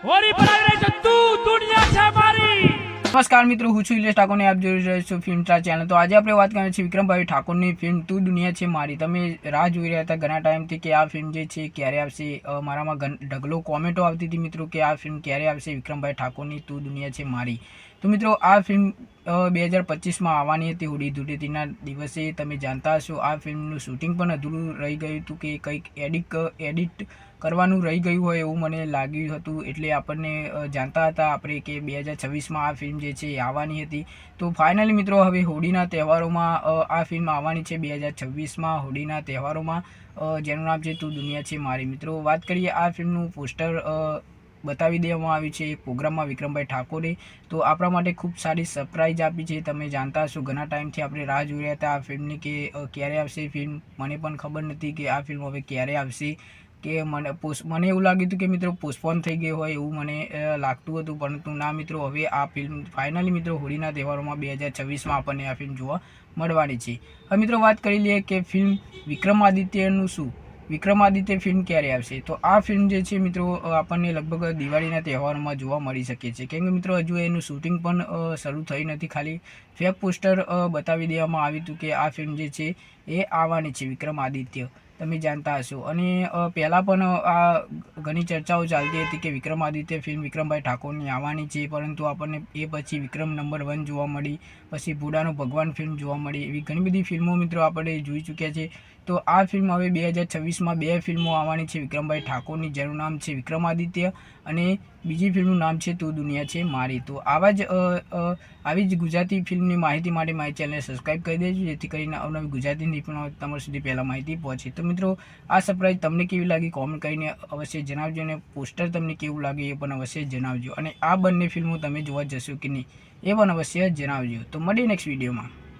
હોળી પર આવી રહી છે તું દુનિયા છે મારી। નમસ્કાર મિત્રો, હું છું ઇલેશ ઠાકોર ને આપ જોઈ રહ્યા છો ફિલ્મ સ્ટાર ચેનલ। તો આજે આપણે વાત કરવાની છે વિક્રમભાઈ ઠાકોરની ફિલ્મ તું દુનિયા છે મારી। તમે રાહ જોઈ રહ્યા હતા ઘણા ટાઈમથી કે આ ફિલ્મ જે છે ક્યારે આવશે। મારામાં ઢગલો કોમેન્ટો આવતી હતી મિત્રો કે આ ફિલ્મ ક્યારે આવશે વિક્રમભાઈ ઠાકોરની તું દુનિયા છે મારી। તો મિત્રો આ ફિલ્મ 2025માં આવવાની હતી હોળી ધૂળેટીના દિવસે। તમે જાણતા હશો આ ફિલ્મનું શૂટિંગ પણ અધૂરું રહી ગયું હતું કે કંઈક એડિટ કરવાનું રહી ગયું હોય એવું મને લાગ્યું હતું, એટલે આપણને જાણતા હતા આપણે કે 2026માં આ ફિલ્મ જે છે એ આવવાની હતી। તો ફાઇનલી મિત્રો હવે હોળીના તહેવારોમાં આ ફિલ્મ આવવાની છે 2026માં હોળીના તહેવારોમાં, જેનું નામ છે તું દુનિયા છે મારી। મિત્રો વાત કરીએ આ ફિલ્મનું પોસ્ટર બતાવી દેવામાં આવ્યું છે એક પ્રોગ્રામમાં વિક્રમભાઈ ઠાકોરે। તો આપણા માટે ખૂબ સારી સરપ્રાઈઝ આપી છે। તમે જાણતા હશો ઘણા ટાઈમથી આપણે રાહ જોઈ રહ્યા હતા આ ફિલ્મની કે ક્યારે આવશે ફિલ્મ। મને પણ ખબર નથી કે આ ફિલ્મ હવે ક્યારે આવશે, કે મને એવું લાગ્યું હતું કે મિત્રો પોસ્ટપોન થઈ ગઈ હોય એવું મને લાગતું હતું, પરંતુ ના મિત્રો હવે આ ફિલ્મ ફાઇનલી મિત્રો હોળીના તહેવારોમાં 2026માં આપણને આ ફિલ્મ જોવા મળવાની છે। હવે મિત્રો વાત કરી લઈએ કે ફિલ્મ વિક્રમાદિત્યનું શું, વિક્રમાદિત્ય ફિલ્મ ક્યારે આવશે। તો આ ફિલ્મ જે છે મિત્રો આપણને લગભગ દિવાળીના તહેવારોમાં જોવા મળી શકે છે, કેમ કે મિત્રો હજુ એનું શૂટિંગ પણ શરૂ થઈ નથી, ખાલી ફેક પોસ્ટર બતાવી દેવામાં આવ્યું હતું કે આ ફિલ્મ જે છે એ આવવાની છે વિક્રમાદિત્ય, તમે જાણતા હશો। અને પહેલાં પણ આ ઘણી ચર્ચાઓ ચાલતી હતી કે વિક્રમાદિત્ય ફિલ્મ વિક્રમભાઈ ઠાકોરની આવવાની છે, પરંતુ આપણને એ પછી વિક્રમ નંબર 1 જોવા મળી, પછી બુડાનો ભગવાન ફિલ્મ જોવા મળી, એવી ઘણી બધી ફિલ્મો મિત્રો આપણે જોઈ ચૂક્યા છે। તો આ ફિલ્મ હવે 2026માં 2 ફિલ્મો આવવાની છે વિક્રમભાઈ ઠાકોરની, જેનું નામ છે વિક્રમાદિત્ય અને બીજી ફિલ્મનું નામ છે તું દુનિયા છે મારી। તો આવી જ ગુજરાતી ફિલ્મની માહિતી માટે મારી ચેનલને સબસ્ક્રાઈબ કરી દેજો, જેથી કરીને અવનવી ગુજરાતીની ફિલ્મો તમારા સુધી પહેલાં માહિતી પહોંચે। તો મિત્રો આ સરપ્રાઈઝ તમને કેવી લાગી કોમેન્ટ કરીને અવશ્ય જણાવજો, અને પોસ્ટર તમને કેવું લાગે એ પણ અવશ્ય જણાવજો, અને આ બંને ફિલ્મો તમે જોવા જશો કે નહીં એ પણ અવશ્ય જણાવજો। તો મળીએ નેક્સ્ટ વિડીયોમાં।